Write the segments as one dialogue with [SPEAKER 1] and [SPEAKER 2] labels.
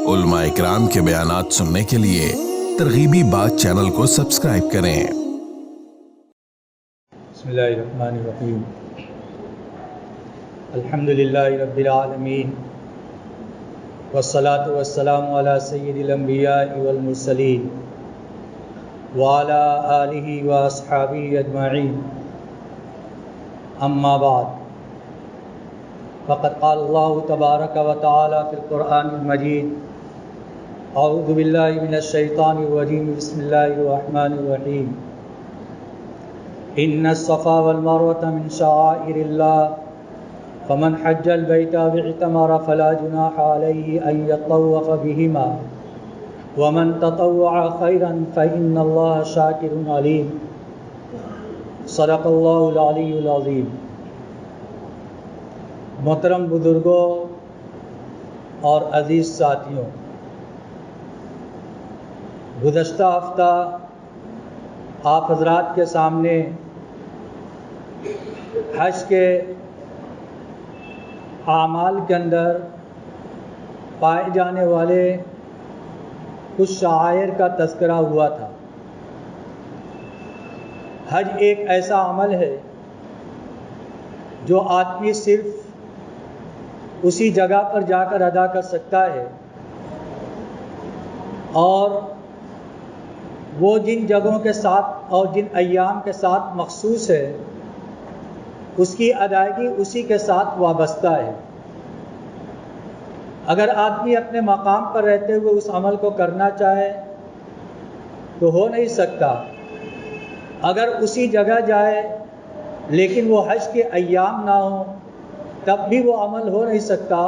[SPEAKER 1] علماء اکرام کے بیانات سننے کے لیے ترغیبی بات چینل کو سبسکرائب کریں۔
[SPEAKER 2] بسم اللہ الرحمن الرحیم۔ الحمدللہ رب العالمین والصلاة والسلام علی سید الانبیاء والمرسلین وعلی آلہ واصحابہ اجمعین، اما بعد، فقد قال اللہ تبارک و تعالی فی القرآن المجید: اعوذ باللہ من الشیطان الرجیم، بسم اللہ الرحمن الرحیم۔ ان الصفا والمروة من شعائر اللہ فمن حج البیت او اعتمر فلا جناح علیہ ان یطوف بہما ومن تطوع خیرا فإن اللہ شاکر علیم۔ صدق اللہ العلی العظیم۔ محترم بزرگوں اور عزیز ساتھیوں، گزشتہ ہفتہ آپ حضرات کے سامنے حج کے اعمال کے اندر پائے جانے والے کچھ شعائر کا تذکرہ ہوا تھا۔ حج ایک ایسا عمل ہے جو آدمی صرف اسی جگہ پر جا کر ادا کر سکتا ہے، اور وہ جن جگہوں کے ساتھ اور جن ایام کے ساتھ مخصوص ہے اس کی ادائیگی اسی کے ساتھ وابستہ ہے۔ اگر آدمی اپنے مقام پر رہتے ہوئے اس عمل کو کرنا چاہے تو ہو نہیں سکتا، اگر اسی جگہ جائے لیکن وہ حج کے ایام نہ ہوں تب بھی وہ عمل ہو نہیں سکتا۔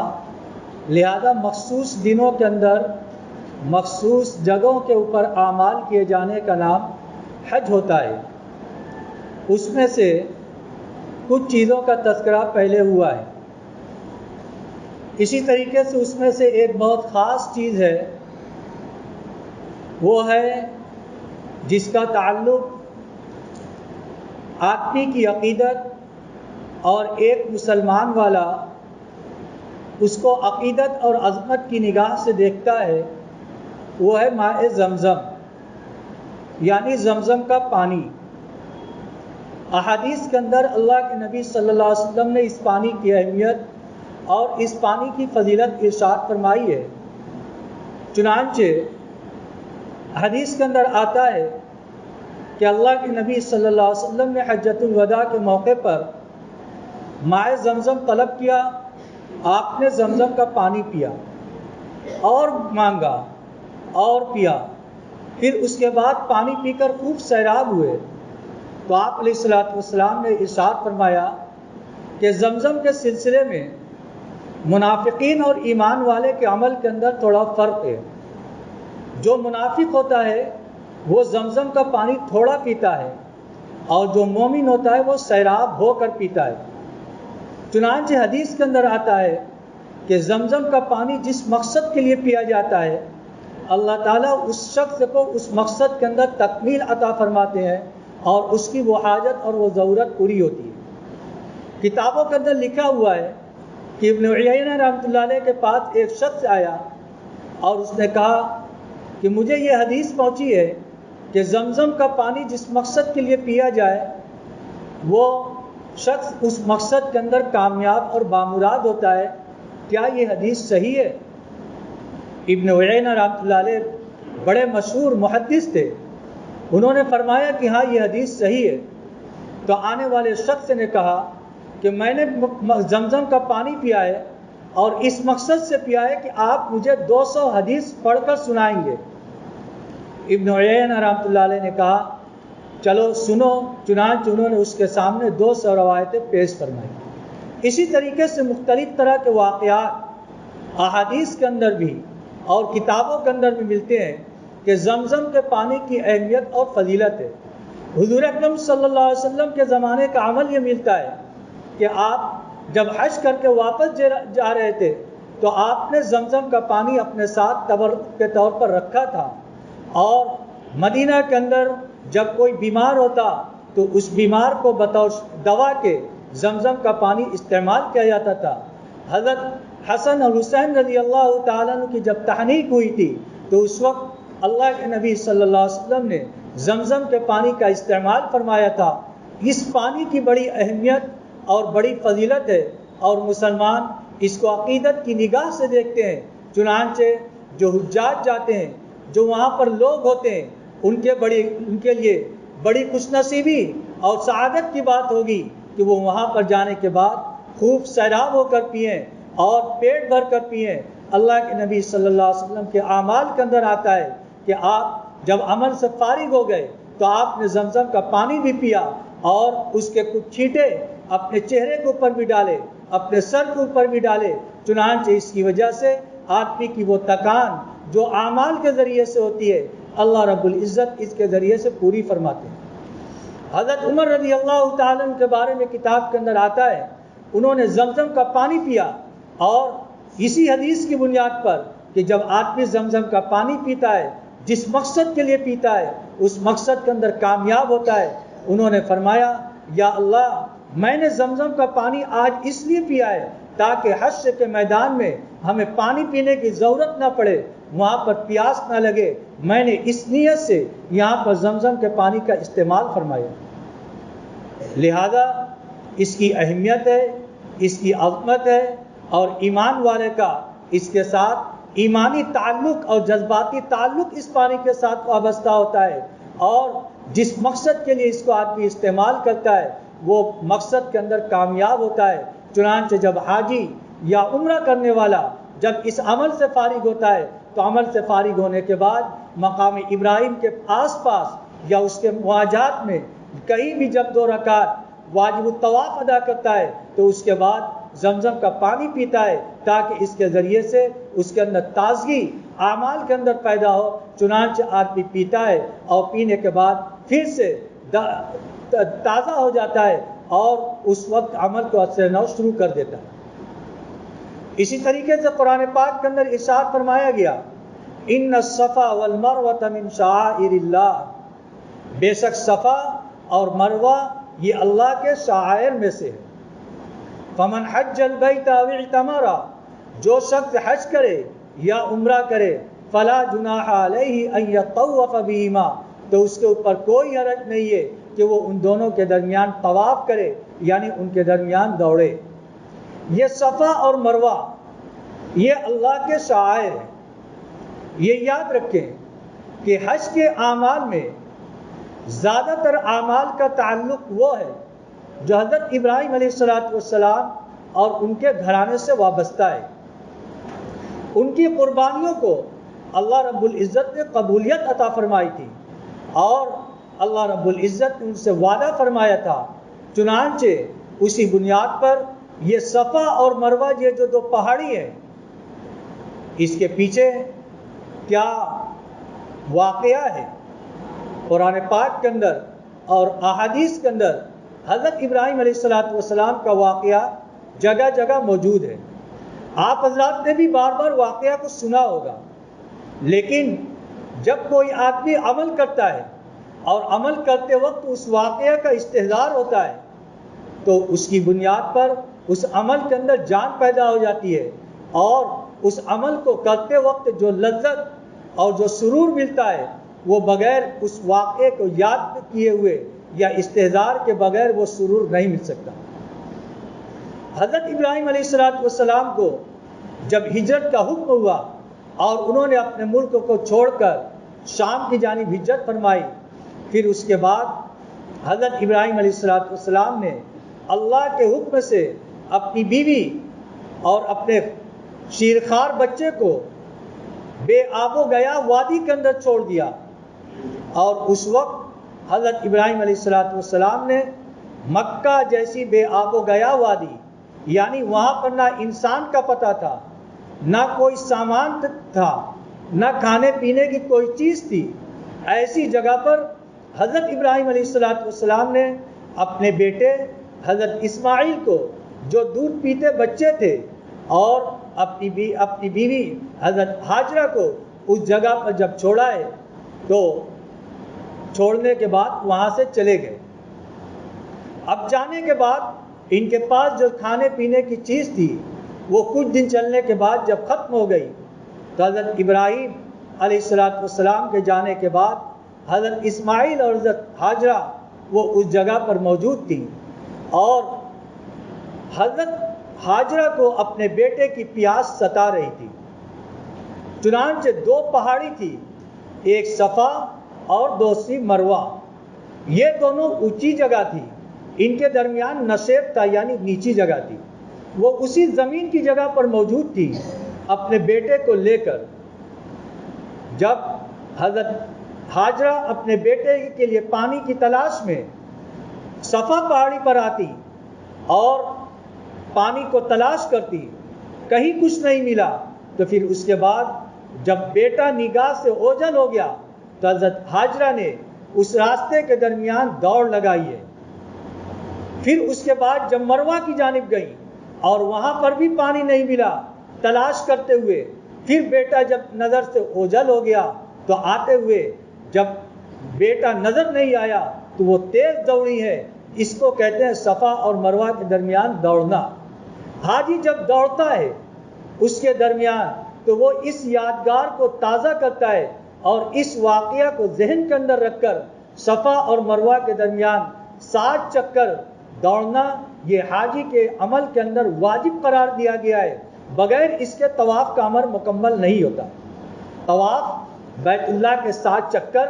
[SPEAKER 2] لہذا مخصوص دنوں کے اندر مخصوص جگہوں کے اوپر اعمال کیے جانے کا نام حج ہوتا ہے۔ اس میں سے کچھ چیزوں کا تذکرہ پہلے ہوا ہے۔ اسی طریقے سے اس میں سے ایک بہت خاص چیز ہے، وہ ہے جس کا تعلق آدمی کی عقیدت اور ایک مسلمان والا اس کو عقیدت اور عظمت کی نگاہ سے دیکھتا ہے، وہ ہے ماء زمزم، یعنی زمزم کا پانی۔ احادیث کے اندر اللہ کے نبی صلی اللہ علیہ وسلم نے اس پانی کی اہمیت اور اس پانی کی فضیلت ارشاد فرمائی ہے۔ چنانچہ حدیث کے اندر آتا ہے کہ اللہ کے نبی صلی اللہ علیہ وسلم نے حجۃ الوداع کے موقع پر ماء زمزم طلب کیا، آپ نے زمزم کا پانی پیا اور مانگا اور پیا، پھر اس کے بعد پانی پی کر خوب سیراب ہوئے تو آپ علیہ الصلوۃ والسلام نے ارشاد فرمایا کہ زمزم کے سلسلے میں منافقین اور ایمان والے کے عمل کے اندر تھوڑا فرق ہے۔ جو منافق ہوتا ہے وہ زمزم کا پانی تھوڑا پیتا ہے، اور جو مومن ہوتا ہے وہ سیراب ہو کر پیتا ہے۔ چنانچہ حدیث کے اندر آتا ہے کہ زمزم کا پانی جس مقصد کے لیے پیا جاتا ہے، اللہ تعالیٰ اس شخص کو اس مقصد کے اندر تکمیل عطا فرماتے ہیں اور اس کی وہ حاجت اور وہ ضرورت پوری ہوتی ہے۔ کتابوں کے اندر لکھا ہوا ہے کہ ابن عیینہ رحمۃ اللہ علیہ کے پاس ایک شخص آیا اور اس نے کہا کہ مجھے یہ حدیث پہنچی ہے کہ زمزم کا پانی جس مقصد کے لیے پیا جائے وہ شخص اس مقصد کے اندر کامیاب اور بامراد ہوتا ہے، کیا یہ حدیث صحیح ہے؟ ابن عیینہ رحمۃ اللہ علیہ بڑے مشہور محدث تھے، انہوں نے فرمایا کہ ہاں یہ حدیث صحیح ہے۔ تو آنے والے شخص نے کہا کہ میں نے زمزم کا پانی پیا ہے اور اس مقصد سے پیا ہے کہ آپ مجھے 200 حدیث پڑھ کر سنائیں گے۔ ابن عیینہ رحمۃ اللہ علیہ نے کہا چلو سنو، چنانچہ انہوں نے اس کے سامنے 200 روایتیں پیش فرمائی۔ اسی طریقے سے مختلف طرح کے واقعات احادیث کے اندر بھی اور کتابوں کے اندر بھی ملتے ہیں کہ زمزم کے پانی کی اہمیت اور فضیلت ہے۔ حضور اکرم صلی اللہ علیہ وسلم کے زمانے کا عمل یہ ملتا ہے کہ آپ جب حج کر کے واپس جا رہے تھے تو آپ نے زمزم کا پانی اپنے ساتھ تبرک کے طور پر رکھا تھا، اور مدینہ کے اندر جب کوئی بیمار ہوتا تو اس بیمار کو بطور دوا کے زمزم کا پانی استعمال کیا جاتا تھا۔ حضرت حسن اور حسین رضی اللہ تعالیٰ عنہ کی جب تحنیک ہوئی تھی تو اس وقت اللہ کے نبی صلی اللہ علیہ وسلم نے زمزم کے پانی کا استعمال فرمایا تھا۔ اس پانی کی بڑی اہمیت اور بڑی فضیلت ہے اور مسلمان اس کو عقیدت کی نگاہ سے دیکھتے ہیں۔ چنانچہ جو حجاج جاتے ہیں، جو وہاں پر لوگ ہوتے ہیں، ان کے لیے بڑی خوش نصیبی اور سعادت کی بات ہوگی کہ وہ وہاں پر جانے کے بعد خوب سیراب ہو کر پئیں اور پیٹ بھر کر پئیں۔ اللہ کے نبی صلی اللہ علیہ وسلم کے اعمال کے اندر آتا ہے کہ آپ جب عمل سے فارغ ہو گئے تو آپ نے زمزم کا پانی بھی پیا اور اس کے کچھ چھینٹے اپنے چہرے کے اوپر بھی ڈالے، اپنے سر کے اوپر بھی ڈالے۔ چنانچہ اس کی وجہ سے آدمی کی وہ تکان جو اعمال کے ذریعے سے ہوتی ہے، اللہ رب العزت اس کے ذریعے سے پوری فرماتے ہیں۔ حضرت عمر رضی اللہ تعالیٰ عنہ کے بارے میں کتاب کے اندر آتا ہے، انہوں نے زمزم کا پانی پیا اور اسی حدیث کی بنیاد پر کہ جب آدمی زمزم کا پانی پیتا ہے، جس مقصد کے لیے پیتا ہے اس مقصد کے اندر کامیاب ہوتا ہے، انہوں نے فرمایا یا اللہ میں نے زمزم کا پانی آج اس لیے پیا ہے تاکہ حشر کے میدان میں ہمیں پانی پینے کی ضرورت نہ پڑے، وہاں پر پیاس نہ لگے، میں نے اس نیت سے یہاں پر زمزم کے پانی کا استعمال فرمایا۔ لہذا اس کی اہمیت ہے، اس کی عظمت ہے اور ایمان والے کا اس کے ساتھ ایمانی تعلق اور جذباتی تعلق اس پانی کے ساتھ وابستہ ہوتا ہے، اور جس مقصد کے لیے اس کو آدمی استعمال کرتا ہے وہ مقصد کے اندر کامیاب ہوتا ہے۔ چنانچہ جب حاجی یا عمرہ کرنے والا جب اس عمل سے فارغ ہوتا ہے تو عمل سے فارغ ہونے کے بعد مقام ابراہیم کے آس پاس یا اس کے مواجہات میں کہیں بھی جب 2 رکعت واجب الطواف ادا کرتا ہے تو اس کے بعد زمزم کا پانی پیتا ہے تاکہ اس کے ذریعے سے اس کے اندر تازگی اعمال کے اندر پیدا ہو۔ چنانچہ آدمی پیتا ہے اور پینے کے بعد پھر سے تازہ ہو جاتا ہے اور اس وقت عمل کو از نو شروع کر دیتا ہے۔ اسی طریقے سے قرآن پاک کے اندر ارشاد فرمایا گیا ان الصفا والمروہ من شعائر اللہ، بے شک صفا اور مروہ یہ اللہ کے شعائر میں سے ہے۔ فمن حج البیت او اعتمر، جو شخص حج کرے یا عمرہ کرے، فلا جناح علیہ ان یطوف بہما، تو اس کے اوپر کوئی حرج نہیں ہے کہ وہ ان دونوں کے درمیان طواف کرے، یعنی ان کے درمیان دوڑے۔ یہ صفا اور مروہ یہ اللہ کے شعائر ہیں۔ یہ یاد رکھیں کہ حج کے اعمال میں زیادہ تر اعمال کا تعلق وہ ہے جو حضرت ابراہیم علیہ السلام اور ان کے گھرانے سے وابستہ ہے۔ ان کی قربانیوں کو اللہ رب العزت نے قبولیت عطا فرمائی تھی اور اللہ رب العزت نے ان سے وعدہ فرمایا تھا۔ چنانچہ اسی بنیاد پر یہ صفا اور مروہ یہ جو 2 پہاڑی ہیں، اس کے پیچھے کیا واقعہ ہے؟ قرآن پاک کے اندر اور احادیث کے اندر حضرت ابراہیم علیہ السلام کا واقعہ جگہ جگہ موجود ہے۔ آپ حضرات نے بھی بار بار واقعہ کو سنا ہوگا، لیکن جب کوئی آدمی عمل کرتا ہے اور عمل کرتے وقت اس واقعہ کا استحضار ہوتا ہے تو اس کی بنیاد پر اس عمل کے اندر جان پیدا ہو جاتی ہے، اور اس عمل کو کرتے وقت جو لذت اور جو سرور ملتا ہے وہ بغیر اس واقعے کو یاد کیے ہوئے یا استحضار کے بغیر وہ سرور نہیں مل سکتا۔ حضرت ابراہیم علیہ السلام کو جب ہجرت کا حکم ہوا اور انہوں نے اپنے ملک کو چھوڑ کر شام کی جانب ہجرت فرمائی، پھر اس کے بعد حضرت ابراہیم علیہ السلام نے اللہ کے حکم سے اپنی بیوی اور اپنے شیرخوار بچے کو بے آب و گیا وادی کے اندر چھوڑ دیا، اور اس وقت حضرت ابراہیم علیہ السلام نے مکہ جیسی بے آب و گیا وادی، یعنی وہاں پر نہ انسان کا پتہ تھا، نہ کوئی سامان تھا، نہ کھانے پینے کی کوئی چیز تھی، ایسی جگہ پر حضرت ابراہیم علیہ السلام نے اپنے بیٹے حضرت اسماعیل کو جو دودھ پیتے بچے تھے اور اپنی بیوی حضرت ہاجرہ کو اس جگہ پر جب چھوڑا ہے تو چھوڑنے کے بعد وہاں سے چلے گئے۔ اب جانے کے بعد ان کے پاس جو کھانے پینے کی چیز تھی وہ کچھ دن چلنے کے بعد جب ختم ہو گئی تو حضرت ابراہیم علیہ السلام کے جانے کے بعد حضرت اسماعیل اور حضرت ہاجرہ وہ اس جگہ پر موجود تھیں، اور حضرت ہاجرہ کو اپنے بیٹے کی پیاس ستا رہی تھی۔ چنانچہ دو پہاڑی تھی، ایک صفا اور دوسری مروہ، یہ دونوں اونچی جگہ تھی، ان کے درمیان نشیب تھا یعنی نیچی جگہ تھی۔ وہ اسی زمین کی جگہ پر موجود تھی اپنے بیٹے کو لے کر۔ جب حضرت ہاجرہ اپنے بیٹے کے لیے پانی کی تلاش میں صفا پہاڑی پر آتی اور پانی کو تلاش کرتی، کہیں کچھ نہیں ملا، تو پھر اس کے بعد جب بیٹا نگاہ سے اوجھل ہو گیا تو حضرت ہاجرہ نے اس راستے کے درمیان دوڑ لگائی ہے۔ پھر اس کے بعد جب مروہ کی جانب گئی اور وہاں پر بھی پانی نہیں ملا، تلاش کرتے ہوئے پھر بیٹا جب نظر سے اوجھل ہو گیا تو آتے ہوئے جب بیٹا نظر نہیں آیا تو وہ تیز دوڑی ہے۔ اس کو کہتے ہیں صفا اور مروہ کے درمیان دوڑنا۔ حاجی جب دوڑتا ہے اس کے درمیان تو وہ اس یادگار کو تازہ کرتا ہے اور اس واقعہ کو ذہن کے اندر رکھ کر صفا اور مروہ کے درمیان 7 چکر دوڑنا یہ حاجی کے عمل کے اندر واجب قرار دیا گیا ہے، بغیر اس کے طواف کا عمل مکمل نہیں ہوتا۔ طواف بیت اللہ کے 7 چکر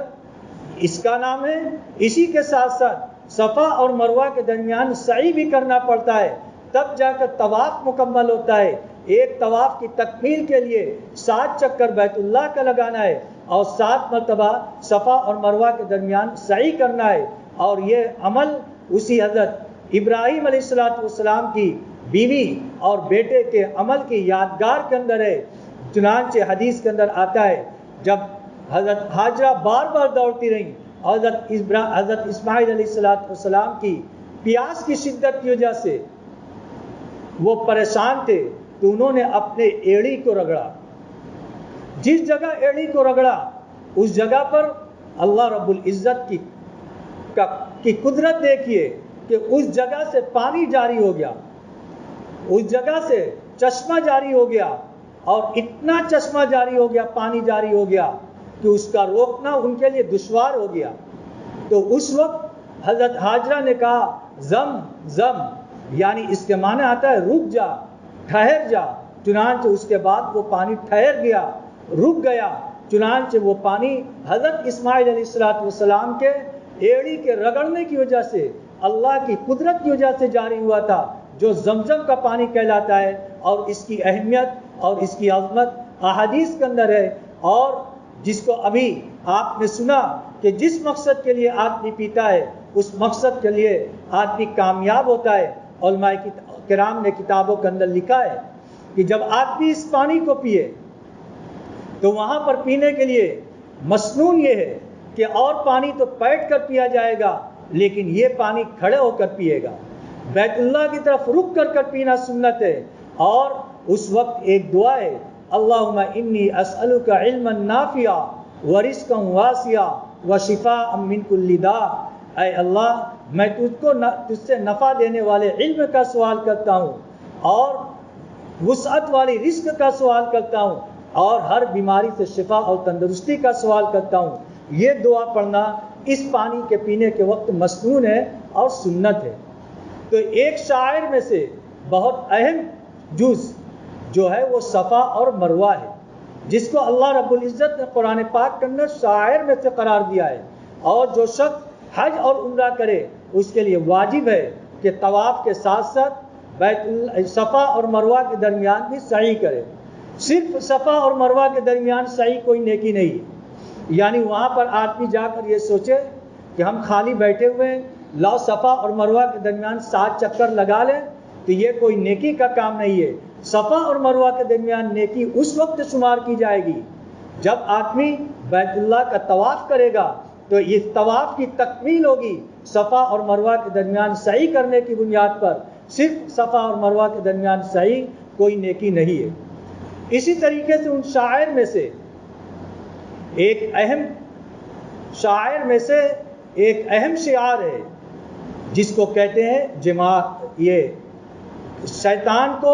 [SPEAKER 2] اس کا نام ہے، اسی کے ساتھ ساتھ صفا اور مروہ کے درمیان سعی بھی کرنا پڑتا ہے، تب جا کر طواف مکمل ہوتا ہے۔ ایک طواف کی تکمیل کے لیے 7 چکر بیت اللہ کا لگانا ہے اور 7 مرتبہ صفا اور مروہ کے درمیان سعی کرنا ہے، اور یہ عمل اسی حضرت ابراہیم علیہ السلام کی بیوی اور بیٹے کے عمل کی یادگار کے اندر ہے۔ چنانچہ حدیث کے اندر آتا ہے جب حضرت ہاجرہ بار بار دوڑتی رہیں اور حضرت اسماعیل علیہ السلام کی پیاس کی شدت کی وجہ سے وہ پریشان تھے تو انہوں نے اپنے ایڑی کو رگڑا۔ جس جگہ ایڑی کو رگڑا اس جگہ پر اللہ رب العزت کی قدرت دیکھیے کہ اس جگہ سے پانی جاری ہو گیا، اس جگہ سے چشمہ جاری ہو گیا، اور اتنا چشمہ جاری ہو گیا، پانی جاری ہو گیا کہ اس کا روکنا ان کے لیے دشوار ہو گیا۔ تو اس وقت حضرت ہاجرہ نے کہا زم زم، یعنی اس کے معنی آتا ہے رک جا، ٹھہر جا۔ چنانچہ اس کے بعد وہ پانی ٹھہر گیا، رک گیا۔ چنانچہ وہ پانی حضرت اسماعیل علیہ السلام کے ایڑی کے رگڑنے کی وجہ سے، اللہ کی قدرت کی وجہ سے جاری ہوا تھا، جو زمزم کا پانی کہلاتا ہے، اور اس کی اہمیت اور اس کی عظمت احادیث کے اندر ہے، اور جس کو ابھی آپ نے سنا کہ جس مقصد کے لیے آدمی پیتا ہے اس مقصد کے لیے آدمی کامیاب ہوتا ہے۔ علماء کرام نے کتابوں کے اندر لکھا ہے کہ جب آدمی اس پانی کو پیے تو وہاں پر پینے کے لیے مسنون یہ ہے کہ اور پانی تو بیٹھ کر پیا جائے گا، لیکن یہ پانی کھڑے ہو کر پیے گا۔ بیت اللہ کی طرف رک کر کر سنت ہے، اور اس وقت ایک دعا ہے، اللہم انی اسألک علما نافعا ورزقا واسعا وشفاء من کل داء۔ اے اللہ میں تجھ سے نفع دینے والے علم کا سوال کرتا ہوں، اور وسعت والی رزق کا سوال کرتا ہوں، اور ہر بیماری سے شفا اور تندرستی کا سوال کرتا ہوں۔ یہ دعا پڑھنا اس پانی کے پینے کے وقت مسنون ہے اور سنت ہے۔ تو ایک شاعر میں سے بہت اہم جز جو ہے وہ صفا اور مروہ ہے، جس کو اللہ رب العزت نے قرآن پاک کے اندر شاعر میں سے قرار دیا ہے، اور جو شخص حج اور عمرہ کرے اس کے لیے واجب ہے کہ طواف کے ساتھ ساتھ صفا اور مروہ کے درمیان بھی سعی کرے۔ صرف صفا اور مروہ کے درمیان سعی کوئی نیکی نہیں ہے، یعنی وہاں پر آدمی جا کر یہ سوچے کہ ہم خالی بیٹھے ہوئے ہیں، لاؤ صفا اور مروہ کے درمیان 7 چکر لگا لیں، تو یہ کوئی نیکی کا کام نہیں ہے۔ صفا اور مروہ کے درمیان نیکی اس وقت شمار کی جائے گی جب آدمی بیت اللہ کا طواف کرے گا، تو یہ طواف کی تکمیل ہوگی۔ صفا اور مروہ کے درمیان سعی کرنے کی بنیاد پر صرف صفا اور مروہ کے درمیان سعی کوئی نیکی نہیں ہے۔ اسی طریقے سے ان شاعر میں سے ایک اہم شعار ہے جس کو کہتے ہیں یہ شیطان کو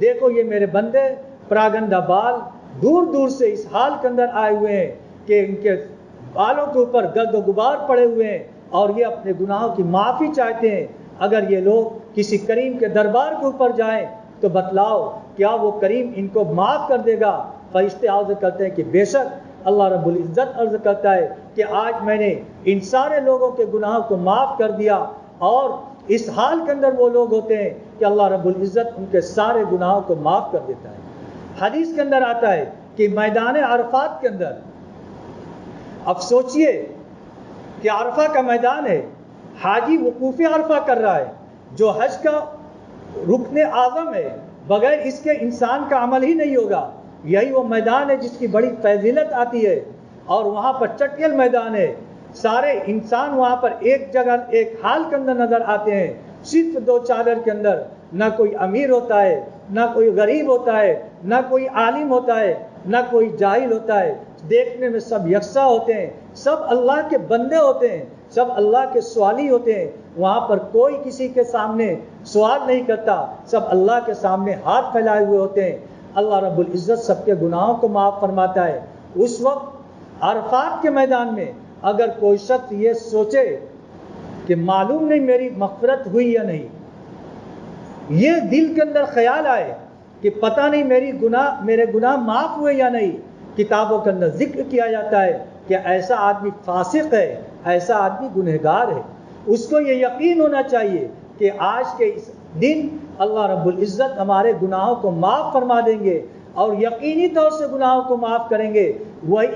[SPEAKER 2] دیکھو یہ میرے بندے پراگندہ بال دور دور سے اس حال کے اندر آئے ہوئے ہیں کہ ان کے بالوں کے اوپر گرد و غبار پڑے ہوئے ہیں اور یہ اپنے گناہوں کی معافی چاہتے ہیں. اگر یہ لوگ کسی کریم کے دربار کے اوپر جائیں تو بتلاؤ کیا وہ کریم ان کو معاف کر دے گا؟ فرشتے عرض کرتے ہیں کہ بے شک. اللہ رب العزت عرض کرتا ہے کہ آج میں نے ان سارے لوگوں کے گناہوں کو معاف کر دیا. اور اس حال کے اندر وہ لوگ ہوتے ہیں کہ اللہ رب العزت ان کے سارے گناہوں کو معاف کر دیتا ہے. حدیث کے اندر آتا ہے کہ میدان عرفات کے اندر، اب سوچئے کہ عرفہ کا میدان ہے، حاجی وقوف عرفہ کر رہا ہے جو حج کا رکن اعظم ہے، بغیر اس کے انسان کا عمل ہی نہیں ہوگا. یہی وہ میدان ہے جس کی بڑی فضیلت آتی ہے، اور وہاں پر چٹیل میدان ہے. سارے انسان وہاں پر ایک جگہ ایک حال کے اندر نظر آتے ہیں، صرف دو چادر کے اندر. نہ کوئی امیر ہوتا ہے، نہ کوئی غریب ہوتا ہے، نہ کوئی عالم ہوتا ہے، نہ کوئی جاہل ہوتا ہے. دیکھنے میں سب یکساں ہوتے ہیں، سب اللہ کے بندے ہوتے ہیں، سب اللہ کے سوالی ہوتے ہیں. وہاں پر کوئی کسی کے سامنے سوال نہیں کرتا، سب اللہ کے سامنے ہاتھ پھیلائے ہوئے ہوتے ہیں. اللہ رب العزت سب کے گناہوں کو معاف فرماتا ہے. اس وقت عرفات کے میدان میں اگر کوئی شخص یہ سوچے کہ معلوم نہیں میری مغفرت ہوئی یا نہیں، یہ دل کے اندر خیال آئے کہ پتہ نہیں میرے گناہ معاف ہوئے یا نہیں، کتابوں کے اندر ذکر کیا جاتا ہے کہ ایسا آدمی فاسق ہے، ایسا آدمی گنہگار ہے. اس کو یہ یقین ہونا چاہیے کہ آج کے اس دن اللہ رب العزت ہمارے گناہوں کو معاف فرما دیں گے، اور یقینی طور سے گناہوں کو معاف کریں گے.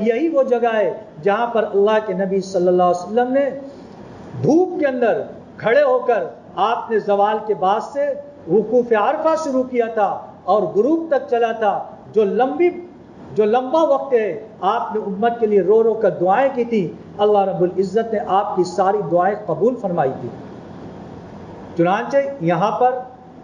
[SPEAKER 2] یہی وہ جگہ ہے جہاں پر اللہ کے نبی صلی اللہ علیہ وسلم نے دھوپ کے اندر کھڑے ہو کر آپ نے زوال کے بعد سے وقوف عرفہ شروع کیا تھا اور غروب تک چلا تھا. جو لمبا وقت ہے آپ نے امت کے لیے رو رو کر دعائیں کی تھی. اللہ رب العزت نے آپ کی ساری دعائیں قبول فرمائی تھی. چنانچہ یہاں پر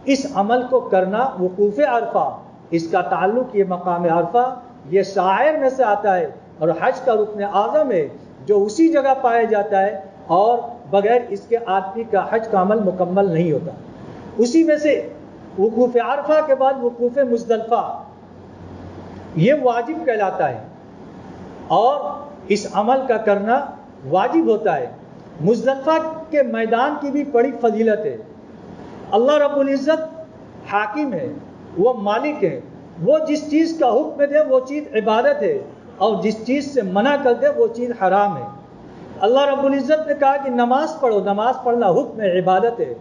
[SPEAKER 2] اس عمل کو کرنا وقوف عرفہ، اس کا تعلق یہ مقام عرفہ یہ شاعر میں سے آتا ہے، اور حج کا رکن اعظم ہے جو اسی جگہ پایا جاتا ہے، اور بغیر اس کے آدمی کا حج کا عمل مکمل نہیں ہوتا. اسی میں سے وقوف عرفہ کے بعد وقوف مزدلفہ یہ واجب کہلاتا ہے، اور اس عمل کا کرنا واجب ہوتا ہے. مزدلفہ کے میدان کی بھی بڑی فضیلت ہے. اللہ رب العزت حاکم ہے، وہ مالک ہے. وہ جس چیز کا حکم دے وہ چیز عبادت ہے، اور جس چیز سے منع کر دے وہ چیز حرام ہے. اللہ رب العزت نے کہا کہ نماز پڑھو، نماز پڑھنا حکم ہے، عبادت ہے.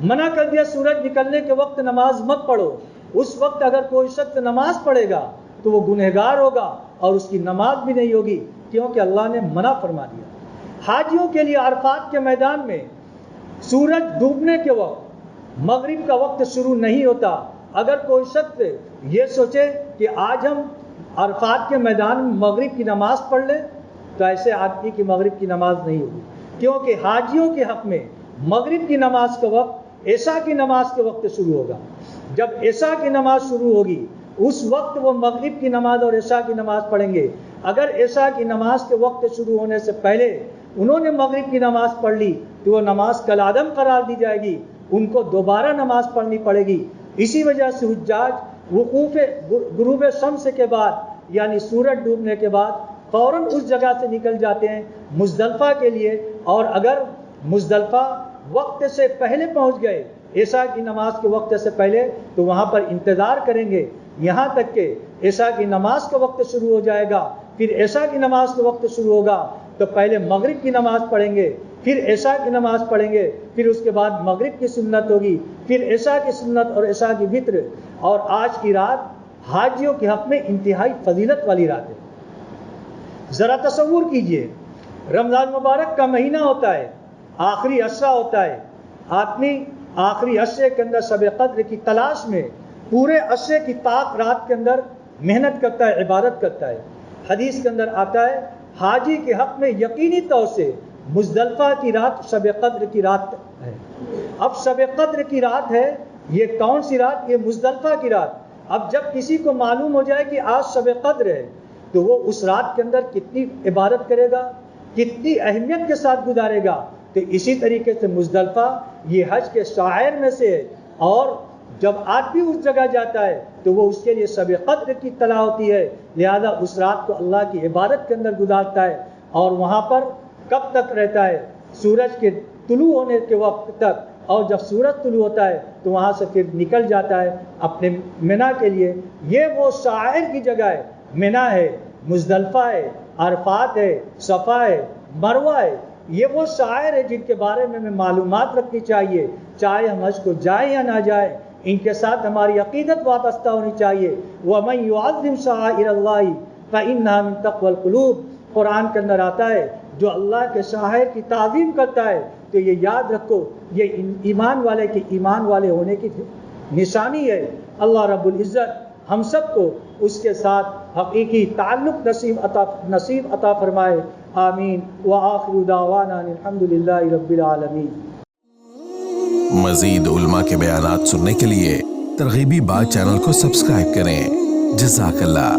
[SPEAKER 2] منع کر دیا سورج نکلنے کے وقت نماز مت پڑھو. اس وقت اگر کوئی شخص نماز پڑھے گا تو وہ گنہگار ہوگا اور اس کی نماز بھی نہیں ہوگی، کیونکہ اللہ نے منع فرما دیا. حاجیوں کے لیے عرفات کے میدان میں سورج ڈوبنے کے وقت مغرب کا وقت شروع نہیں ہوتا. اگر کوئی شخص یہ سوچے کہ آج ہم عرفات کے میدان میں مغرب کی نماز پڑھ لیں تو ایسے آدمی کی مغرب کی نماز نہیں ہوگی، کیونکہ حاجیوں کے حق میں مغرب کی نماز کا وقت عشاء کی نماز کے وقت شروع ہوگا. جب عشاء کی نماز شروع ہوگی اس وقت وہ مغرب کی نماز اور عشاء کی نماز پڑھیں گے. اگر عشاء کی نماز کے وقت شروع ہونے سے پہلے انہوں نے مغرب کی نماز پڑھ لی تو وہ نماز کالعدم قرار دی جائے گی، ان کو دوبارہ نماز پڑھنی پڑے گی. اسی وجہ سے حجاج وقوف غروب شمس کے بعد یعنی سورج ڈوبنے کے بعد فوراً اس جگہ سے نکل جاتے ہیں مزدلفہ کے لیے. اور اگر مزدلفہ وقت سے پہلے پہنچ گئے عشاء کی نماز کے وقت سے پہلے تو وہاں پر انتظار کریں گے یہاں تک کہ عشاء کی نماز کا وقت شروع ہو جائے گا. پھر عشاء کی نماز کا وقت شروع ہوگا تو پہلے مغرب کی نماز پڑھیں گے، پھر عشاء کی نماز پڑھیں گے، پھر اس کے بعد مغرب کی سنت ہوگی، پھر عشاء کی سنت اور عشاء کی وتر. اور آج کی رات حاجیوں کے حق میں انتہائی فضیلت والی رات ہے. ذرا تصور کیجئے رمضان مبارک کا مہینہ ہوتا ہے، آخری عشرہ ہوتا ہے، آدمی آخری عشرے کے اندر شب قدر کی تلاش میں پورے عشرے کی طاق رات کے اندر محنت کرتا ہے، عبادت کرتا ہے. حدیث کے اندر آتا ہے حاجی کے حق میں یقینی طور سے مزدلفہ کی رات شب قدر کی رات ہے. اب شب قدر کی رات ہے، یہ کون سی رات؟ یہ مزدلفہ کی رات. اب جب کسی کو معلوم ہو جائے کہ آج شب قدر ہے تو وہ اس رات کے اندر کتنی عبادت کرے گا، کتنی اہمیت کے ساتھ گزارے گا. تو اسی طریقے سے مزدلفہ یہ حج کے شعائر میں سے ہے، اور جب آدمی اس جگہ جاتا ہے تو وہ اس کے لیے شب قدر کی اطلاع ہوتی ہے، لہذا اس رات کو اللہ کی عبادت کے اندر گزارتا ہے، اور وہاں پر کب تک رہتا ہے؟ سورج کے طلوع ہونے کے وقت تک، اور جب سورج طلوع ہوتا ہے تو وہاں سے پھر نکل جاتا ہے اپنے منا کے لیے۔ یہ وہ شاعر کی جگہ ہے، منا ہے، مزدلفہ ہے، عرفات ہے، صفا ہے، مروہ ہے۔ یہ وہ شاعر ہے جن کے بارے میں ہمیں معلومات رکھنی چاہیے، چاہے ہم حج کو جائیں یا نہ جائیں، ان کے ساتھ ہماری عقیدت وابستہ ہونی چاہیے۔ وَمَن يُعَظِّمْ شَعَائِرَ اللَّهِ فَإِنَّهَا مِن تَقْوَى الْقُلُوبِ، قرآن کے اندر آتا ہے جو اللہ کے شاعر کی تعظیم کرتا ہے تو یہ یاد رکھو یہ ایمان والے کے ایمان والے ہونے کی نشانی ہے۔ اللہ رب العزت ہم سب کو اس کے ساتھ حقیقی تعلق نصیب عطا فرمائے، آمین۔ وآخر دعوانا الحمد للہ رب العالمین۔
[SPEAKER 1] مزید علماء کے بیانات سننے کے لیے ترغیبی بات چینل کو سبسکرائب کریں۔ جزاک اللہ۔